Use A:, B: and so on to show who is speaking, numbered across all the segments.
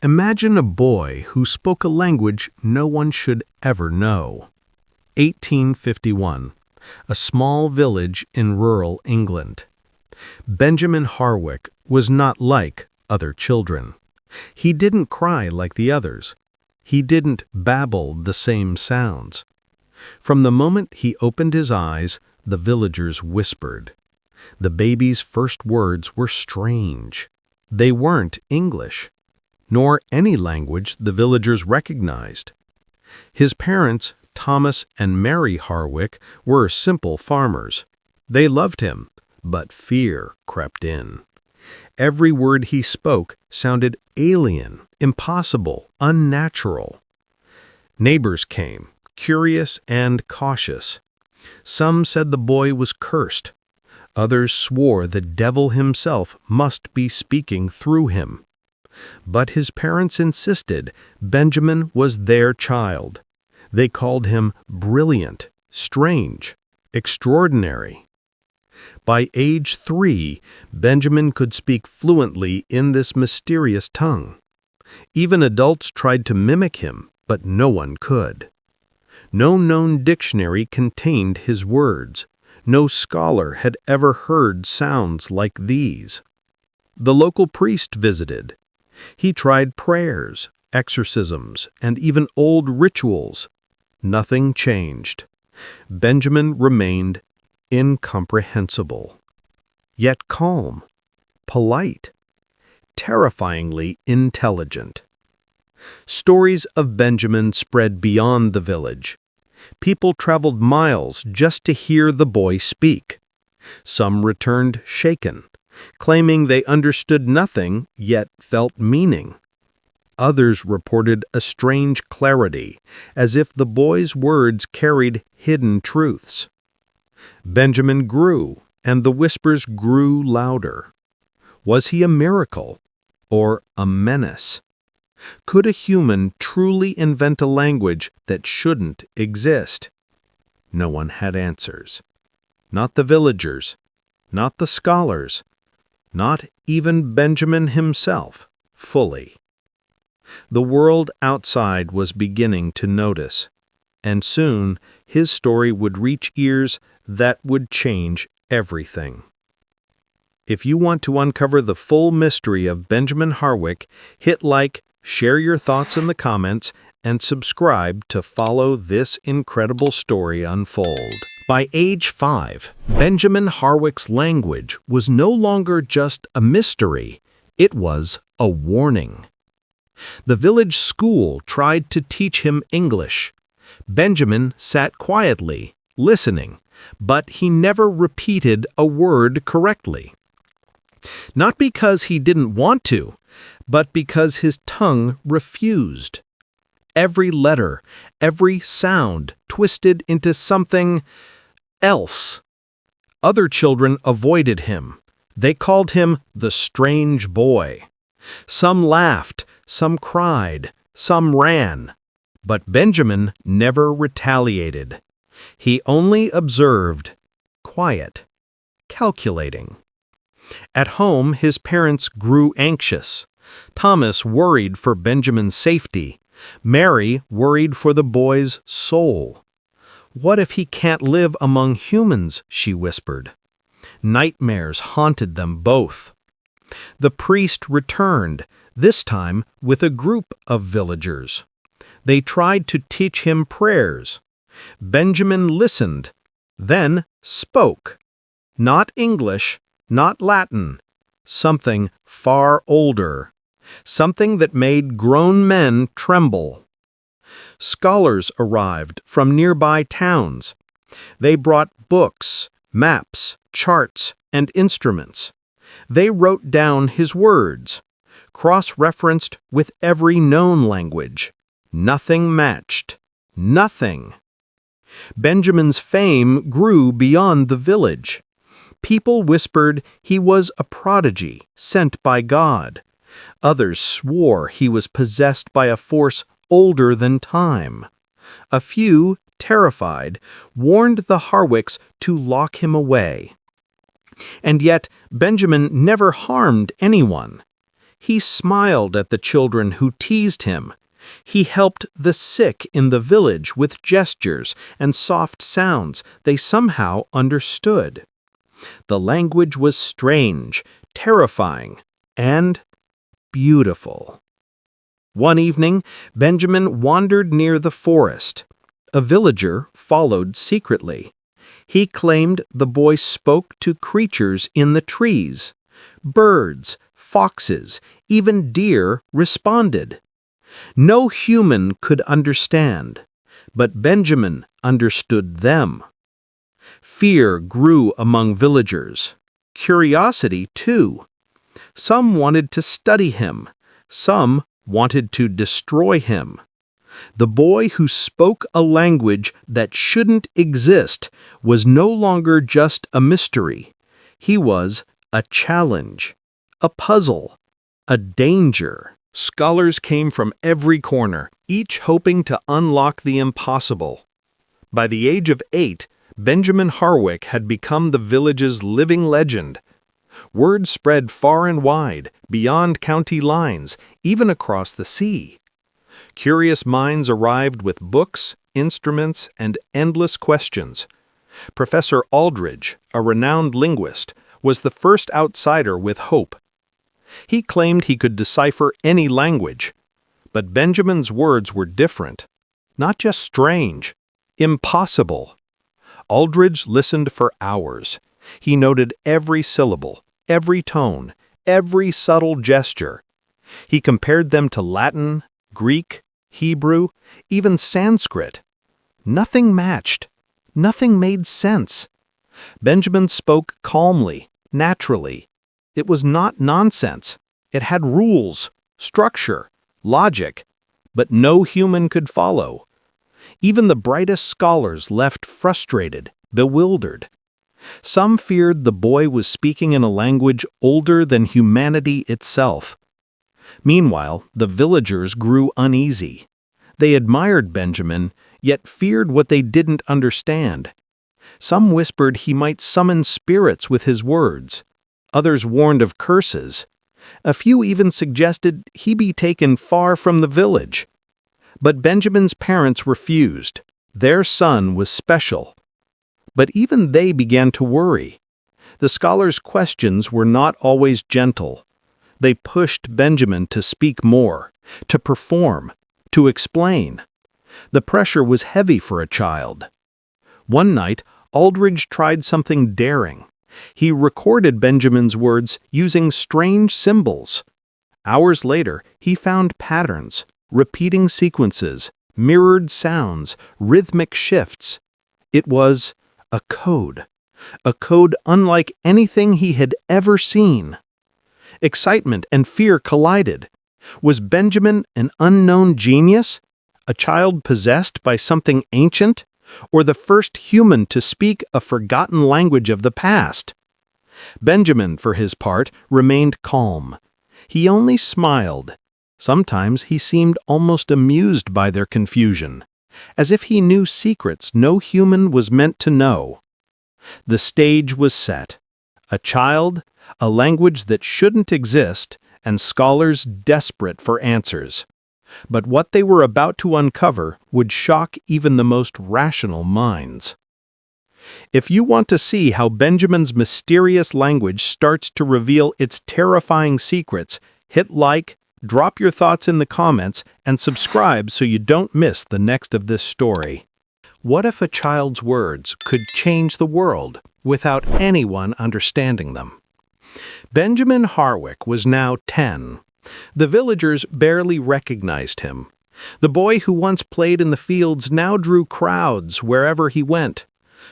A: Imagine a boy who spoke a language no one should ever know. 1851. A small village in rural England. Benjamin Harwick was not like other children. He didn't cry like the others. He didn't babble the same sounds. From the moment he opened his eyes, the villagers whispered. The baby's first words were strange. They weren't English, nor any language the villagers recognized. His parents, Thomas and Mary Harwick, were simple farmers. They loved him, but fear crept in. Every word he spoke sounded alien, impossible, unnatural. Neighbors came, curious and cautious. Some said the boy was cursed. Others swore the devil himself must be speaking through him. But his parents insisted Benjamin was their child. They called him brilliant, strange, extraordinary. By age 3, Benjamin could speak fluently in this mysterious tongue. Even adults tried to mimic him, but no one could. No known dictionary contained his words. No scholar had ever heard sounds like these. The local priest visited. He tried prayers, exorcisms, and even old rituals. Nothing changed. Benjamin remained incomprehensible, yet calm, polite, terrifyingly intelligent. Stories of Benjamin spread beyond the village. People traveled miles just to hear the boy speak. Some returned shaken, claiming they understood nothing yet felt meaning. Others reported a strange clarity, as if the boy's words carried hidden truths. Benjamin grew, and the whispers grew louder. Was he a miracle or a menace? Could a human truly invent a language that shouldn't exist? No one had answers. Not the villagers, not the scholars, not even Benjamin himself, fully. The world outside was beginning to notice, and soon his story would reach ears that would change everything. If you want to uncover the full mystery of Benjamin Harwick, hit like, share your thoughts in the comments, and subscribe to follow this incredible story unfold. By age 5, Benjamin Harwick's language was no longer just a mystery, it was a warning. The village school tried to teach him English. Benjamin sat quietly, listening, but he never repeated a word correctly. Not because he didn't want to, but because his tongue refused. Every letter, every sound twisted into something else. Other children avoided him. They called him the strange boy. Some laughed, some cried, some ran. But Benjamin never retaliated. He only observed, quiet, calculating. At home, his parents grew anxious. Thomas worried for Benjamin's safety. Mary worried for the boy's soul. "What if he can't live among humans?" she whispered. Nightmares haunted them both. The priest returned, this time with a group of villagers. They tried to teach him prayers. Benjamin listened, then spoke. Not English, not Latin, something far older, something that made grown men tremble. Scholars arrived from nearby towns. They brought books, maps, charts, and instruments. They wrote down his words, cross-referenced with every known language. Nothing matched. Nothing. Benjamin's fame grew beyond the village. People whispered he was a prodigy sent by God. Others swore he was possessed by a force older than time. A few, terrified, warned the Harwicks to lock him away. And yet Benjamin never harmed anyone. He smiled at the children who teased him. He helped the sick in the village with gestures and soft sounds they somehow understood. The language was strange, terrifying, and beautiful. One evening, Benjamin wandered near the forest. A villager followed secretly. He claimed the boy spoke to creatures in the trees. Birds, foxes, even deer responded. No human could understand, but Benjamin understood them. Fear grew among villagers. Curiosity, too. Some wanted to study him. Some wanted to destroy him. The boy who spoke a language that shouldn't exist was no longer just a mystery. He was a challenge, a puzzle, a danger. Scholars came from every corner, each hoping to unlock the impossible. By the age of 8, Benjamin Harwick had become the village's living legend. Word spread far and wide, beyond county lines, even across the sea. Curious minds arrived with books, instruments, and endless questions. Professor Aldridge, a renowned linguist, was the first outsider with hope. He claimed he could decipher any language. But Benjamin's words were different. Not just strange, impossible. Aldridge listened for hours. He noted every syllable, every tone, every subtle gesture. He compared them to Latin, Greek, Hebrew, even Sanskrit. Nothing matched. Nothing made sense. Benjamin spoke calmly, naturally. It was not nonsense. It had rules, structure, logic, but no human could follow. Even the brightest scholars left frustrated, bewildered. Some feared the boy was speaking in a language older than humanity itself. Meanwhile, the villagers grew uneasy. They admired Benjamin, yet feared what they didn't understand. Some whispered he might summon spirits with his words. Others warned of curses. A few even suggested he be taken far from the village. But Benjamin's parents refused. Their son was special. But even they began to worry. The scholars' questions were not always gentle. They pushed Benjamin to speak more, to perform, to explain. The pressure was heavy for a child. One night, Aldridge tried something daring. He recorded Benjamin's words using strange symbols. Hours later, he found patterns, repeating sequences, mirrored sounds, rhythmic shifts. It was a code unlike anything he had ever seen. Excitement and fear collided. Was Benjamin an unknown genius? A child possessed by something ancient? Or the first human to speak a forgotten language of the past? Benjamin, for his part, remained calm. He only smiled. Sometimes he seemed almost amused by their confusion, as if he knew secrets no human was meant to know. The stage was set. A child, a language that shouldn't exist, and scholars desperate for answers. But what they were about to uncover would shock even the most rational minds. If you want to see how Benjamin's mysterious language starts to reveal its terrifying secrets, hit like, drop your thoughts in the comments, and subscribe so you don't miss the next of this story. What if a child's words could change the world without anyone understanding them? Benjamin Harwick was now 10. The villagers barely recognized him. The boy who once played in the fields now drew crowds wherever he went.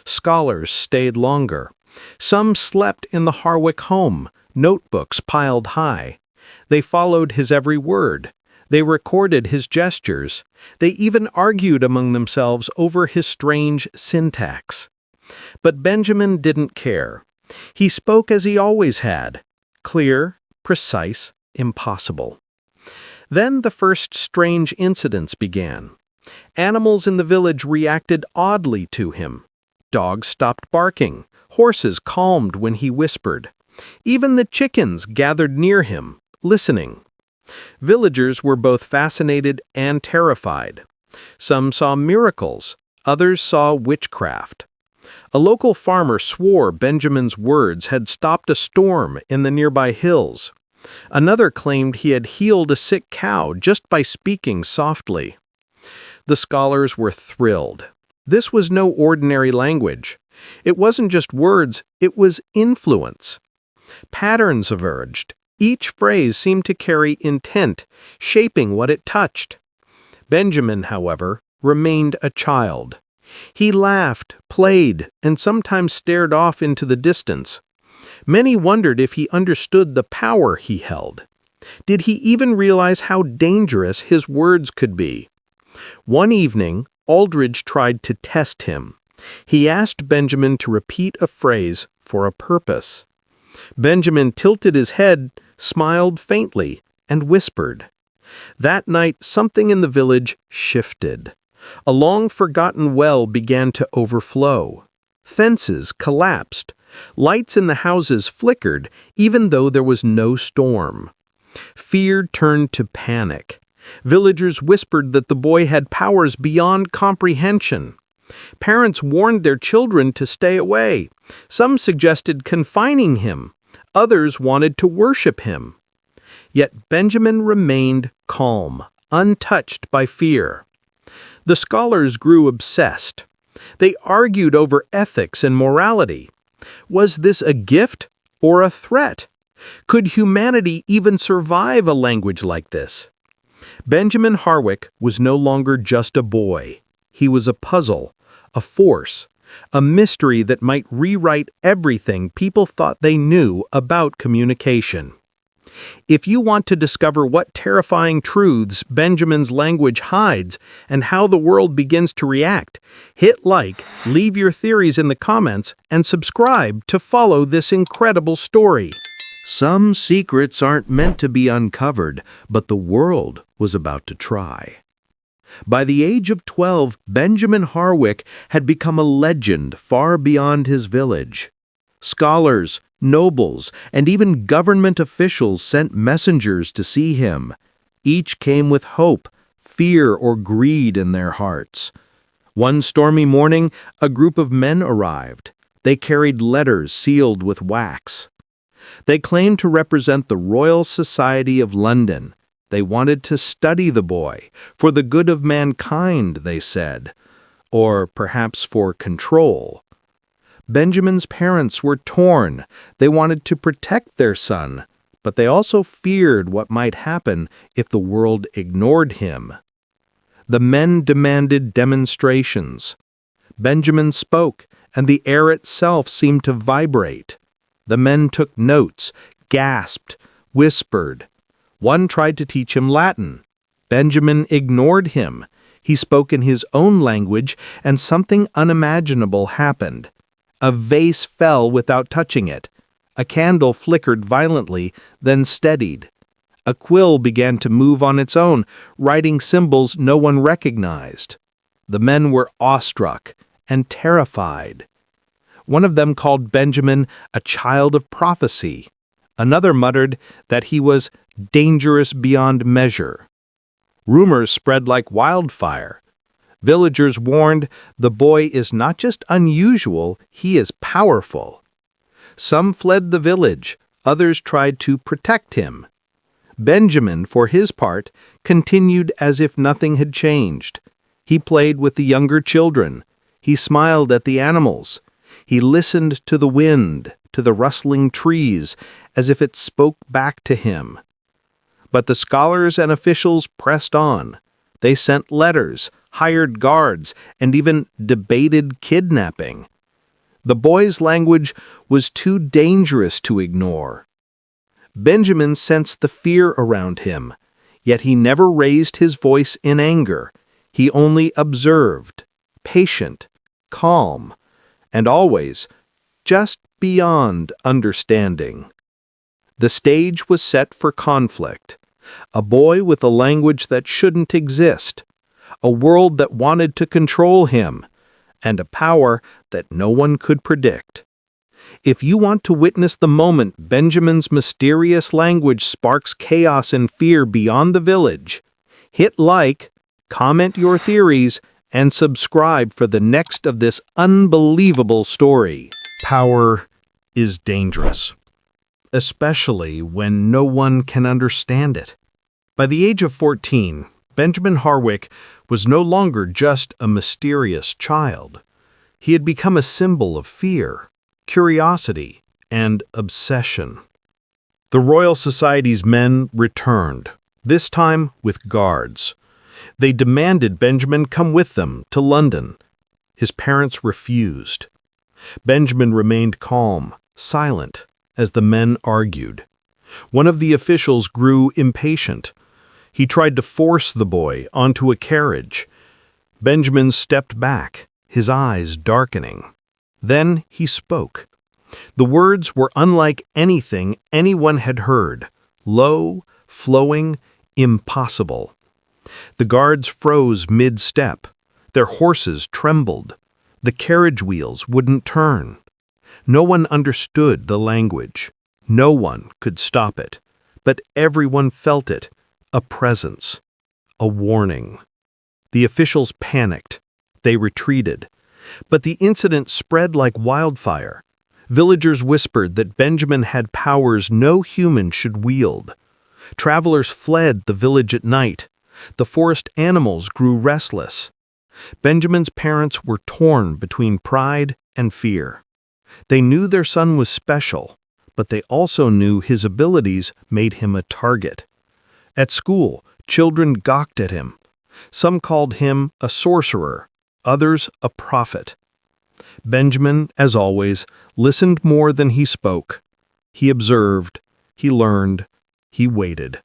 A: Scholars stayed longer. Some slept in the Harwick home, notebooks piled high. They followed his every word. They recorded his gestures. They even argued among themselves over his strange syntax. But Benjamin didn't care. He spoke as he always had, clear, precise, impossible. Then the first strange incidents began. Animals in the village reacted oddly to him. Dogs stopped barking. Horses calmed when he whispered. Even the chickens gathered near him, listening. Villagers were both fascinated and terrified. Some saw miracles, others saw witchcraft. A local farmer swore Benjamin's words had stopped a storm in the nearby hills. Another claimed he had healed a sick cow just by speaking softly. The scholars were thrilled. This was no ordinary language. It wasn't just words, it was influence. Patterns emerged. Each phrase seemed to carry intent, shaping what it touched. Benjamin, however, remained a child. He laughed, played, and sometimes stared off into the distance. Many wondered if he understood the power he held. Did he even realize how dangerous his words could be? One evening, Aldridge tried to test him. He asked Benjamin to repeat a phrase for a purpose. Benjamin tilted his head, smiled faintly, and whispered. That night, something in the village shifted. A long-forgotten well began to overflow. Fences collapsed. Lights in the houses flickered, even though there was no storm. Fear turned to panic. Villagers whispered that the boy had powers beyond comprehension. Parents warned their children to stay away. Some suggested confining him. Others wanted to worship him. Yet Benjamin remained calm, untouched by fear. The scholars grew obsessed. They argued over ethics and morality. Was this a gift or a threat? Could humanity even survive a language like this? Benjamin Harwick was no longer just a boy. He was a puzzle, a force, a mystery that might rewrite everything people thought they knew about communication. If you want to discover what terrifying truths Benjamin's language hides and how the world begins to react, hit like, leave your theories in the comments, and subscribe to follow this incredible story. Some secrets aren't meant to be uncovered, but the world was about to try. By the age of 12, Benjamin Harwick had become a legend far beyond his village. Scholars, nobles, and even government officials sent messengers to see him. Each came with hope, fear, or greed in their hearts. One stormy morning, a group of men arrived. They carried letters sealed with wax. They claimed to represent the Royal Society of London. They wanted to study the boy, for the good of mankind, they said, or perhaps for control. Benjamin's parents were torn. They wanted to protect their son, but they also feared what might happen if the world ignored him. The men demanded demonstrations. Benjamin spoke, and the air itself seemed to vibrate. The men took notes, gasped, whispered. One tried to teach him Latin. Benjamin ignored him. He spoke in his own language, and something unimaginable happened. A vase fell without touching it. A candle flickered violently, then steadied. A quill began to move on its own, writing symbols no one recognized. The men were awestruck and terrified. One of them called Benjamin a child of prophecy. Another muttered that he was dangerous beyond measure. Rumors spread like wildfire. Villagers warned, the boy is not just unusual, he is powerful. Some fled the village, others tried to protect him. Benjamin, for his part, continued as if nothing had changed. He played with the younger children. He smiled at the animals. He listened to the wind, to the rustling trees, as if it spoke back to him. But the scholars and officials pressed on. They sent letters, hired guards, and even debated kidnapping. The boy's language was too dangerous to ignore. Benjamin sensed the fear around him, yet he never raised his voice in anger. He only observed, patient, calm, and always just beyond understanding. The stage was set for conflict. A boy with a language that shouldn't exist, a world that wanted to control him, and a power that no one could predict. If you want to witness the moment Benjamin's mysterious language sparks chaos and fear beyond the village, hit like, comment your theories, and subscribe for the next of this unbelievable story. Power is dangerous, especially when no one can understand it. By the age of 14, Benjamin Harwick was no longer just a mysterious child. He had become a symbol of fear, curiosity, and obsession. The Royal Society's men returned, this time with guards. They demanded Benjamin come with them to London. His parents refused. Benjamin remained calm, silent, as the men argued. One of the officials grew impatient. He tried to force the boy onto a carriage. Benjamin stepped back, his eyes darkening. Then he spoke. The words were unlike anything anyone had heard, low, flowing, impossible. The guards froze mid-step. Their horses trembled. The carriage wheels wouldn't turn. No one understood the language. No one could stop it. But everyone felt it, a presence, a warning. The officials panicked. They retreated. But the incident spread like wildfire. Villagers whispered that Benjamin had powers no human should wield. Travelers fled the village at night. The forest animals grew restless. Benjamin's parents were torn between pride and fear. They knew their son was special, but they also knew his abilities made him a target. At school, children gawked at him. Some called him a sorcerer, others a prophet. Benjamin, as always, listened more than he spoke. He observed, he learned, he waited.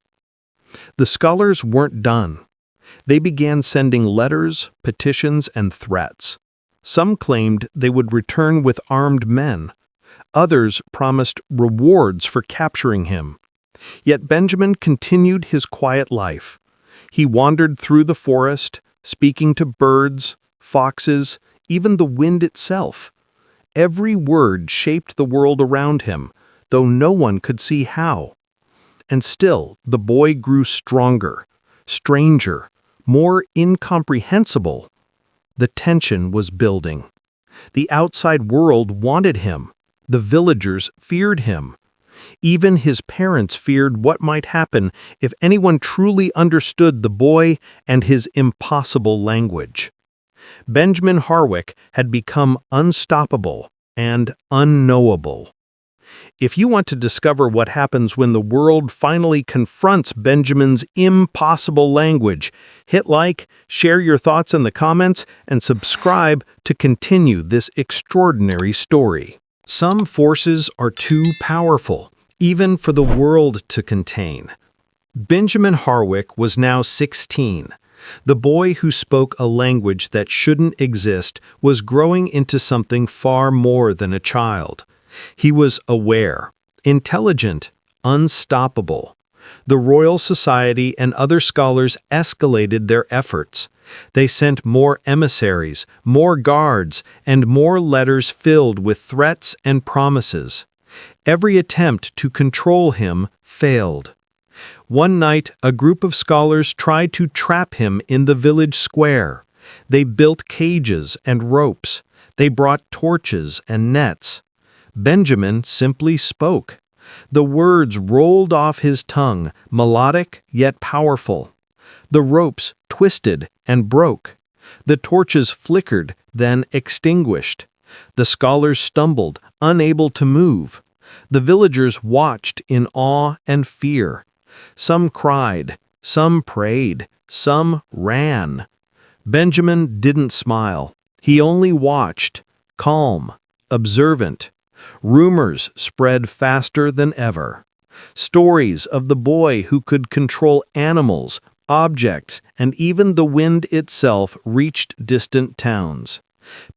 A: The scholars weren't done. They began sending letters, petitions, and threats. Some claimed they would return with armed men. Others promised rewards for capturing him. Yet Benjamin continued his quiet life. He wandered through the forest, speaking to birds, foxes, even the wind itself. Every word shaped the world around him, though no one could see how. And still, the boy grew stronger, stranger, more incomprehensible. The tension was building. The outside world wanted him. The villagers feared him. Even his parents feared what might happen if anyone truly understood the boy and his impossible language. Benjamin Harwick had become unstoppable and unknowable. If you want to discover what happens when the world finally confronts Benjamin's impossible language, hit like, share your thoughts in the comments, and subscribe to continue this extraordinary story. Some forces are too powerful, even for the world to contain. Benjamin Harwick was now 16. The boy who spoke a language that shouldn't exist was growing into something far more than a child. He was aware, intelligent, unstoppable. The Royal Society and other scholars escalated their efforts. They sent more emissaries, more guards, and more letters filled with threats and promises. Every attempt to control him failed. One night, a group of scholars tried to trap him in the village square. They built cages and ropes. They brought torches and nets. Benjamin simply spoke. The words rolled off his tongue, melodic yet powerful. The ropes twisted and broke. The torches flickered, then extinguished. The scholars stumbled, unable to move. The villagers watched in awe and fear. Some cried, some prayed, some ran. Benjamin didn't smile. He only watched, calm, observant. Rumors spread faster than ever. Stories of the boy who could control animals, objects, and even the wind itself reached distant towns.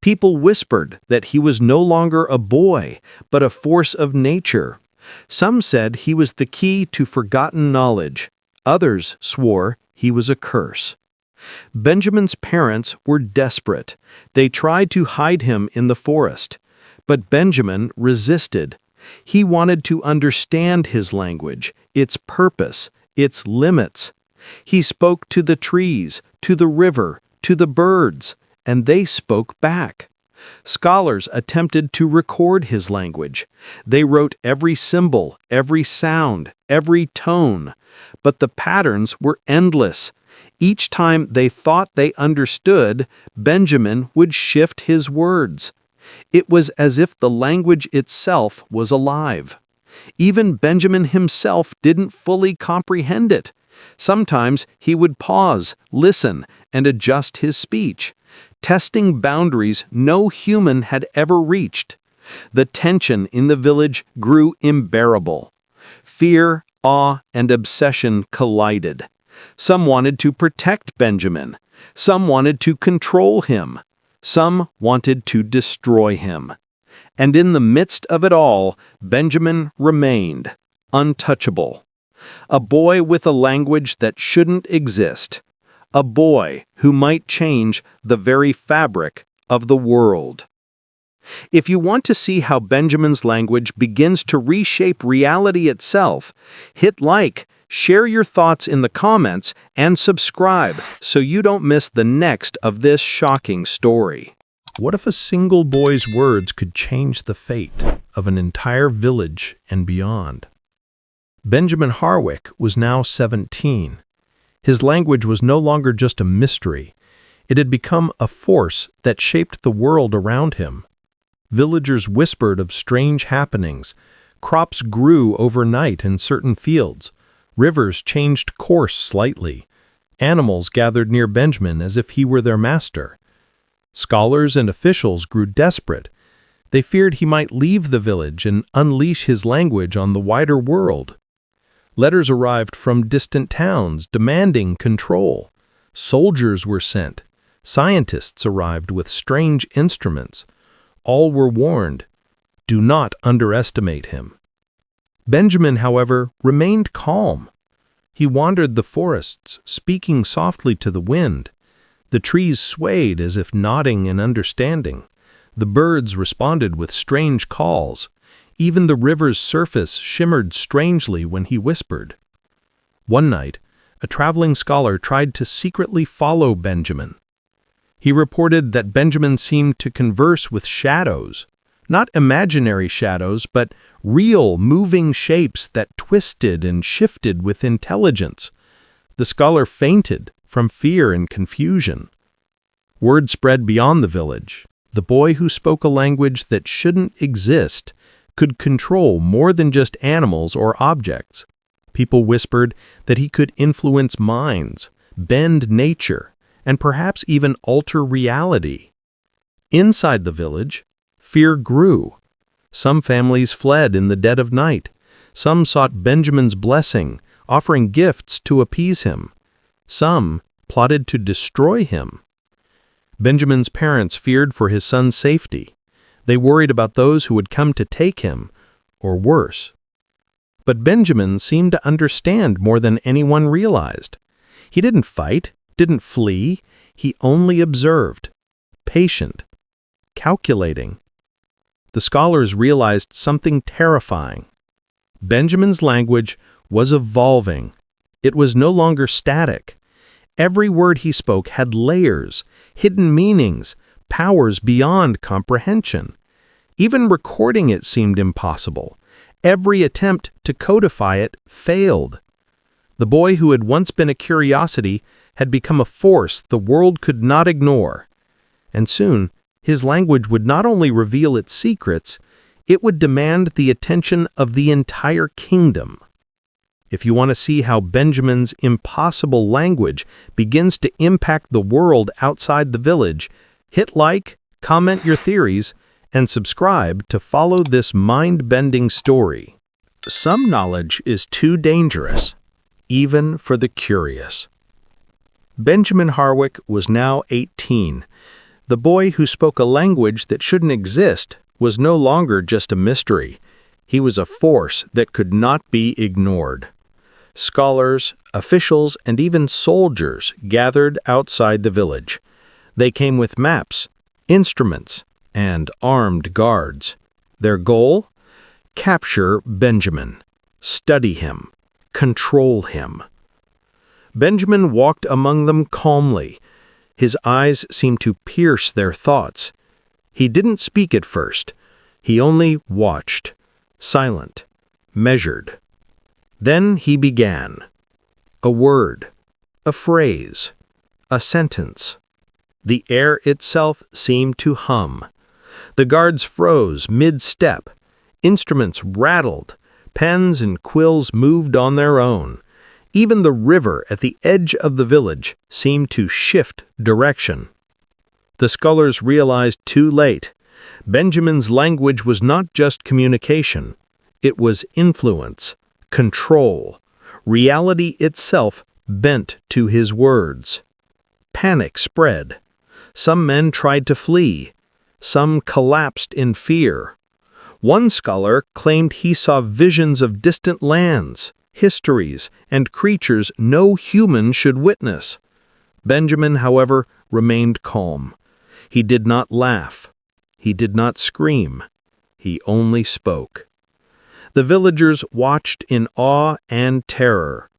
A: People whispered that he was no longer a boy, but a force of nature. Some said he was the key to forgotten knowledge. Others swore he was a curse. Benjamin's parents were desperate. They tried to hide him in the forest. But Benjamin resisted. He wanted to understand his language, its purpose, its limits. He spoke to the trees, to the river, to the birds, and they spoke back. Scholars attempted to record his language. They wrote every symbol, every sound, every tone. But the patterns were endless. Each time they thought they understood, Benjamin would shift his words. It was as if the language itself was alive. Even Benjamin himself didn't fully comprehend it. Sometimes he would pause, listen, and adjust his speech, testing boundaries no human had ever reached. The tension in the village grew unbearable. Fear, awe, and obsession collided. Some wanted to protect Benjamin. Some wanted to control him. Some wanted to destroy him. And in the midst of it all, Benjamin remained untouchable. A boy with a language that shouldn't exist. A boy who might change the very fabric of the world. If you want to see how Benjamin's language begins to reshape reality itself, hit like, share your thoughts in the comments, and subscribe so you don't miss the next of this shocking story. What if a single boy's words could change the fate of an entire village and beyond? Benjamin Harwick was now 17. His language was no longer just a mystery. It had become a force that shaped the world around him. Villagers whispered of strange happenings. Crops grew overnight in certain fields. Rivers changed course slightly. Animals gathered near Benjamin as if he were their master. Scholars and officials grew desperate. They feared he might leave the village and unleash his language on the wider world. Letters arrived from distant towns demanding control. Soldiers were sent. Scientists arrived with strange instruments. All were warned, do not underestimate him. Benjamin, however, remained calm. He wandered the forests, speaking softly to the wind. The trees swayed as if nodding in understanding. The birds responded with strange calls. Even the river's surface shimmered strangely when he whispered. One night, a traveling scholar tried to secretly follow Benjamin. He reported that Benjamin seemed to converse with shadows, not imaginary shadows, but real, moving shapes that twisted and shifted with intelligence. The scholar fainted from fear and confusion. Word spread beyond the village. The boy who spoke a language that shouldn't exist could control more than just animals or objects. People whispered that he could influence minds, bend nature, and perhaps even alter reality. Inside the village, fear grew. Some families fled in the dead of night. Some sought Benjamin's blessing, offering gifts to appease him. Some plotted to destroy him. Benjamin's parents feared for his son's safety. They worried about those who would come to take him, or worse. But Benjamin seemed to understand more than anyone realized. He didn't fight, didn't flee, he only observed, patient, calculating. The scholars realized something terrifying. Benjamin's language was evolving. It was no longer static. Every word he spoke had layers, hidden meanings, powers beyond comprehension. Even recording it seemed impossible. Every attempt to codify it failed. The boy who had once been a curiosity had become a force the world could not ignore. And soon, his language would not only reveal its secrets, it would demand the attention of the entire kingdom. If you want to see how Benjamin's impossible language begins to impact the world outside the village, hit like, comment your theories, and subscribe to follow this mind-bending story. Some knowledge is too dangerous, even for the curious. Benjamin Harwick was now 18. The boy who spoke a language that shouldn't exist was no longer just a mystery. He was a force that could not be ignored. Scholars, officials, and even soldiers gathered outside the village. They came with maps, instruments, and armed guards. Their goal? Capture Benjamin, study him, control him. Benjamin walked among them calmly. His eyes seemed to pierce their thoughts. He didn't speak at first. He only watched, silent, measured. Then he began. A word, a phrase, a sentence. The air itself seemed to hum. The guards froze mid-step. Instruments rattled. Pens and quills moved on their own. Even the river at the edge of the village seemed to shift direction. The scholars realized too late. Benjamin's language was not just communication. It was influence, control. Reality itself bent to his words. Panic spread. Some men tried to flee. Some collapsed in fear. One scholar claimed he saw visions of distant lands, histories, and creatures no human should witness. Benjamin, however, remained calm. He did not laugh. He did not scream. He only spoke. The villagers watched in awe and terror.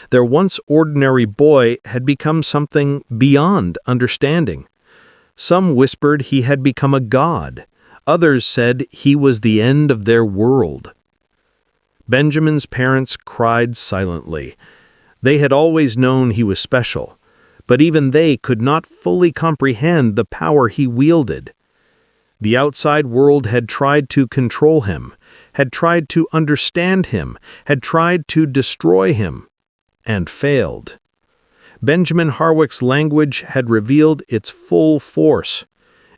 A: Their once ordinary boy had become something beyond understanding. Some whispered he had become a god. Others said he was the end of their world. Benjamin's parents cried silently. They had always known he was special, but even they could not fully comprehend the power he wielded. The outside world had tried to control him, had tried to understand him, had tried to destroy him, and failed. Benjamin Harwick's language had revealed its full force.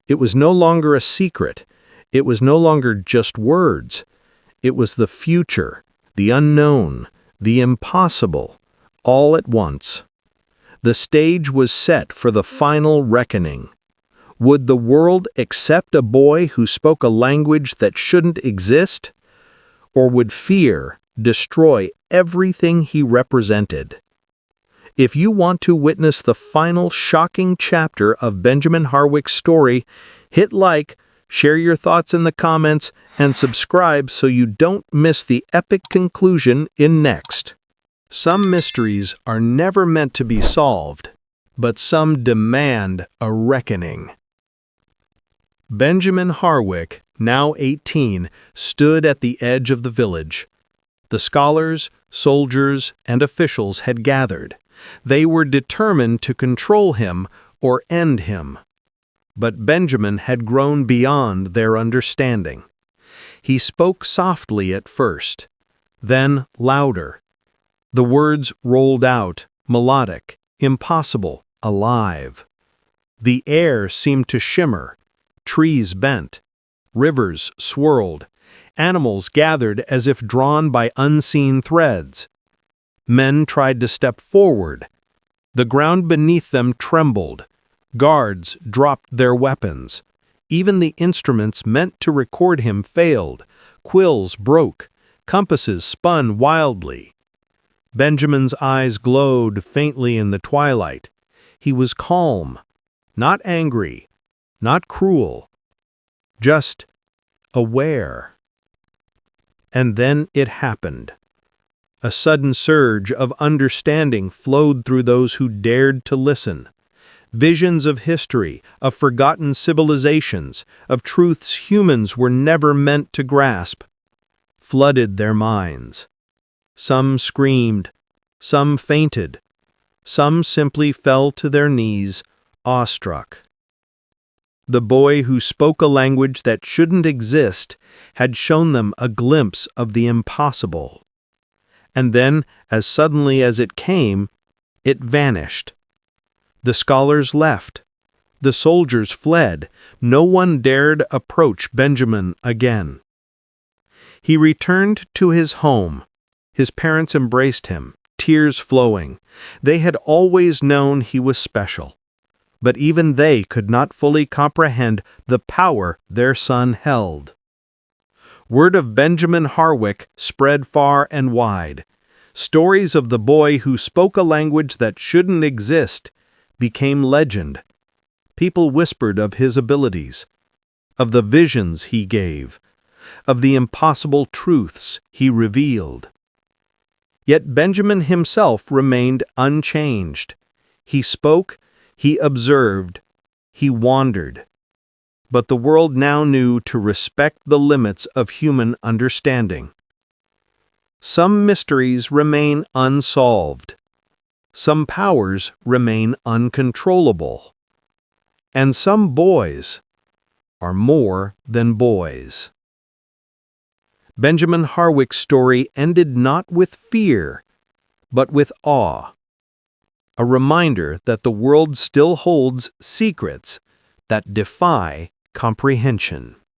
A: It was no longer a secret. It was no longer just words. It was the future, the unknown, the impossible, all at once. The stage was set for the final reckoning. Would the world accept a boy who spoke a language that shouldn't exist? Or would fear destroy everything he represented? If you want to witness the final shocking chapter of Benjamin Harwick's story, hit like, share your thoughts in the comments, and subscribe so you don't miss the epic conclusion in next. Some mysteries are never meant to be solved, but some demand a reckoning. Benjamin Harwick, now 18, stood at the edge of the village. The scholars, soldiers, and officials had gathered. They were determined to control him or end him. But Benjamin had grown beyond their understanding. He spoke softly at first, then louder. The words rolled out, melodic, impossible, alive. The air seemed to shimmer, trees bent, rivers swirled, animals gathered as if drawn by unseen threads. Men tried to step forward. The ground beneath them trembled. Guards dropped their weapons. Even the instruments meant to record him failed. Quills broke. Compasses spun wildly. Benjamin's eyes glowed faintly in the twilight. He was calm, not angry, not cruel, just aware. And then it happened. A sudden surge of understanding flowed through those who dared to listen. Visions of history, of forgotten civilizations, of truths humans were never meant to grasp, flooded their minds. Some screamed, some fainted, some simply fell to their knees, awestruck. The boy who spoke a language that shouldn't exist had shown them a glimpse of the impossible. And then, as suddenly as it came, it vanished. The scholars left. The soldiers fled. No one dared approach Benjamin again. He returned to his home. His parents embraced him, tears flowing. They had always known he was special. But even they could not fully comprehend the power their son held. Word of Benjamin Harwick spread far and wide. Stories of the boy who spoke a language that shouldn't exist became legend. People whispered of his abilities, of the visions he gave, of the impossible truths he revealed. Yet Benjamin himself remained unchanged. He spoke, he observed, he wandered. But the world now knew to respect the limits of human understanding. Some mysteries remain unsolved. Some powers remain uncontrollable. And some boys are more than boys. Benjamin Harwick's story ended not with fear, but with awe. A reminder that the world still holds secrets that defy comprehension.